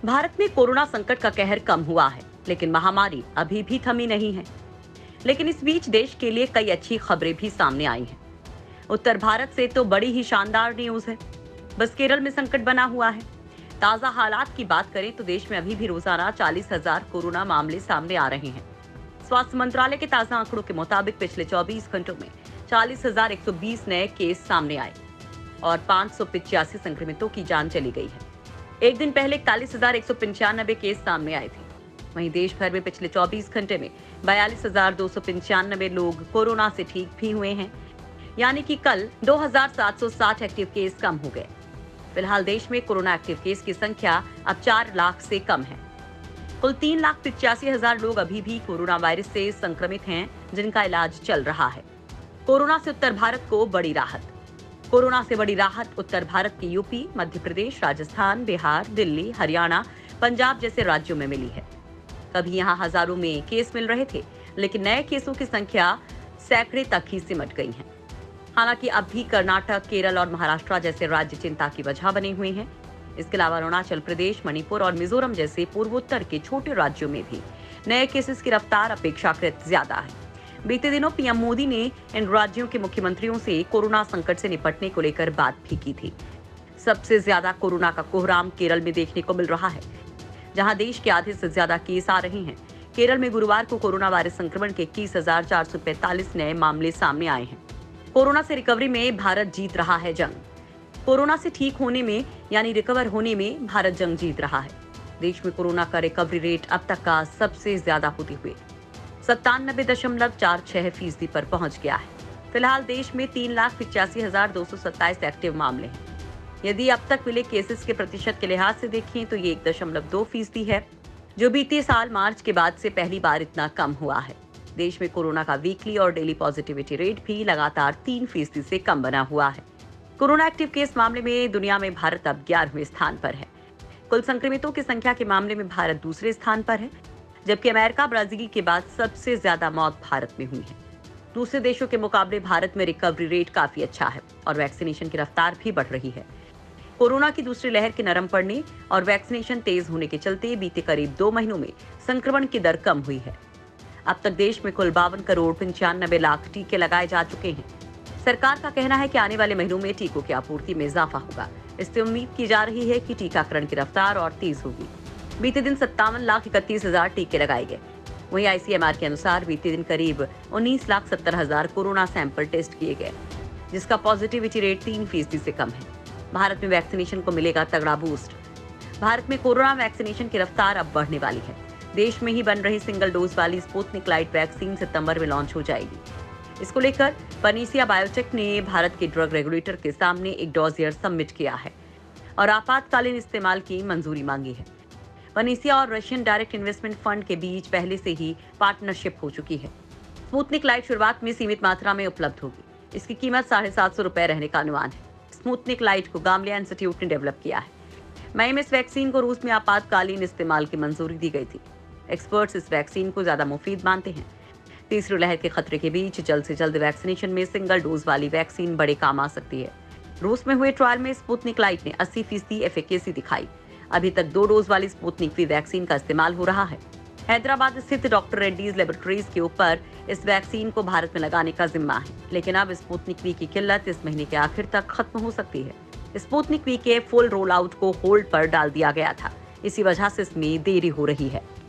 भारत में कोरोना संकट का कहर कम हुआ है, लेकिन महामारी अभी भी थमी नहीं है। लेकिन इस बीच देश के लिए कई अच्छी खबरें भी सामने आई हैं। उत्तर भारत से तो बड़ी ही शानदार न्यूज है। बस केरल में संकट बना हुआ है। ताजा हालात की बात करें तो देश में अभी भी रोजाना 40,000 कोरोना मामले सामने आ रहे हैं। स्वास्थ्य मंत्रालय के ताजा आंकड़ों के मुताबिक पिछले 24 घंटों में 40,120 नए केस सामने आए और 585 संक्रमितों की जान चली गई है। एक दिन पहले 41,195 केस सामने आए थे। वहीं देश भर में पिछले 24 घंटे में 42,295 लोग कोरोना से ठीक भी हुए हैं, यानी कि कल 2,760 एक्टिव केस कम हो गए। फिलहाल देश में कोरोना एक्टिव केस की संख्या अब 4 लाख से कम है। कुल 3,85,000 लोग अभी भी कोरोना वायरस से संक्रमित हैं, जिनका इलाज चल रहा है। कोरोना से उत्तर भारत को बड़ी राहत। कोरोना से बड़ी राहत उत्तर भारत के यूपी, मध्य प्रदेश, राजस्थान, बिहार, दिल्ली, हरियाणा, पंजाब जैसे राज्यों में मिली है। कभी यहाँ हजारों में केस मिल रहे थे, लेकिन नए केसों की संख्या सैकड़े तक ही सिमट गई है। हालांकि अब भी कर्नाटक, केरल और महाराष्ट्र जैसे राज्य चिंता की वजह बने हुए हैं। इसके अलावा अरुणाचल प्रदेश, मणिपुर और मिजोरम जैसे पूर्वोत्तर के छोटे राज्यों में भी नए केसेस की रफ्तार अपेक्षाकृत ज्यादा है। बीते दिनों पीएम मोदी ने इन राज्यों के मुख्यमंत्रियों से कोरोना संकट से निपटने को लेकर बात भी की थी। सबसे ज्यादा कोरोना का कोहराम केरल में देखने को मिल रहा है, जहां देश के आधे से ज्यादा केस आ रहे हैं। केरल में गुरुवार को कोरोना वायरस संक्रमण के 21,445 नए मामले सामने आए हैं। कोरोना से रिकवरी में भारत जीत रहा है जंग। कोरोना से ठीक होने में यानी रिकवर होने में भारत जंग जीत रहा है। देश में कोरोना का रिकवरी रेट अब तक का सबसे ज्यादा होते हुए 97.46% पर पहुंच गया है। फिलहाल देश में 3,85,227 एक्टिव मामले हैं। यदि अब तक मिले केसेस के प्रतिशत के लिहाज से देखें तो ये 1.2% है, जो बीते साल मार्च के बाद से पहली बार इतना कम हुआ है। देश में कोरोना का वीकली और डेली पॉजिटिविटी रेट भी लगातार 3% से कम बना हुआ है। कोरोना एक्टिव केस मामले में दुनिया में भारत अब 11वें स्थान पर है। कुल संक्रमितों की संख्या के मामले में भारत दूसरे स्थान पर है, जबकि अमेरिका, ब्राजील के बाद सबसे ज्यादा मौत भारत में हुई है। दूसरे देशों के मुकाबले भारत में रिकवरी रेट काफी अच्छा है और वैक्सीनेशन की रफ्तार भी बढ़ रही है। कोरोना की दूसरी लहर के नरम पड़ने और वैक्सीनेशन तेज होने के चलते बीते करीब 2 महीनों में संक्रमण की दर कम हुई है। अब तक देश में कुल 52,95,00,000 टीके लगाए जा चुके हैं। सरकार का कहना है कि आने वाले महीनों में टीकों की आपूर्ति में इजाफा होगा। इससे उम्मीद की जा रही है कि टीकाकरण की रफ्तार और तेज होगी। बीते दिन 57,31,000 टीके लगाए गए। वहीं आईसीएमआर के अनुसार बीते दिन करीब 19,70,000 कोरोना सैंपल टेस्ट किए गए, जिसका पॉजिटिविटी रेट 3% से कम है। भारत में वैक्सीनेशन को मिलेगा तगड़ा बूस्ट। भारत में कोरोना वैक्सीनेशन की रफ्तार अब बढ़ने वाली है। देश में ही बन रही सिंगल डोज वाली स्पुतनिक लाइट वैक्सीन सितंबर में लॉन्च हो जाएगी। इसको लेकर पनीसिया बायोटेक ने भारत के ड्रग रेगुलेटर के सामने एक डोजियर सबमिट किया है और आपातकालीन इस्तेमाल की मंजूरी मांगी है। पनीसिया और रशियन डायरेक्ट इन्वेस्टमेंट फंड के बीच पहले से ही पार्टनरशिप हो चुकी है। स्पुतनिक लाइट शुरुआत में सीमित मात्रा में उपलब्ध होगी। इसकी कीमत ₹750 रहने का अनुमान है। स्पुतनिक लाइट को गामलिया इंस्टीट्यूट ने डेवलप किया है। मई में इस वैक्सीन को रूस में आपातकालीन इस्तेमाल की मंजूरी दी गई थी। एक्सपर्ट्स इस वैक्सीन को ज्यादा मुफीद मानते हैं। तीसरी लहर के खतरे के बीच जल्द से जल्द वैक्सीनेशन में सिंगल डोज वाली वैक्सीन बड़े काम आ सकती है। रूस में हुए ट्रायल में स्पुतनिक लाइट ने 80% एफिकेसी दिखाई। अभी तक 2 डोज वाली स्पुतनिक वी वैक्सीन का इस्तेमाल हो रहा है। हैदराबाद स्थित डॉक्टर रेड्डीज लेबोरेटरीज के ऊपर इस वैक्सीन को भारत में लगाने का जिम्मा है, लेकिन अब स्पुतनिक वी की किल्लत इस महीने के आखिर तक खत्म हो सकती है। स्पुतनिक वी के फुल रोल आउट को होल्ड पर डाल दिया गया था। इसी वजह से इसमें देरी हो रही है।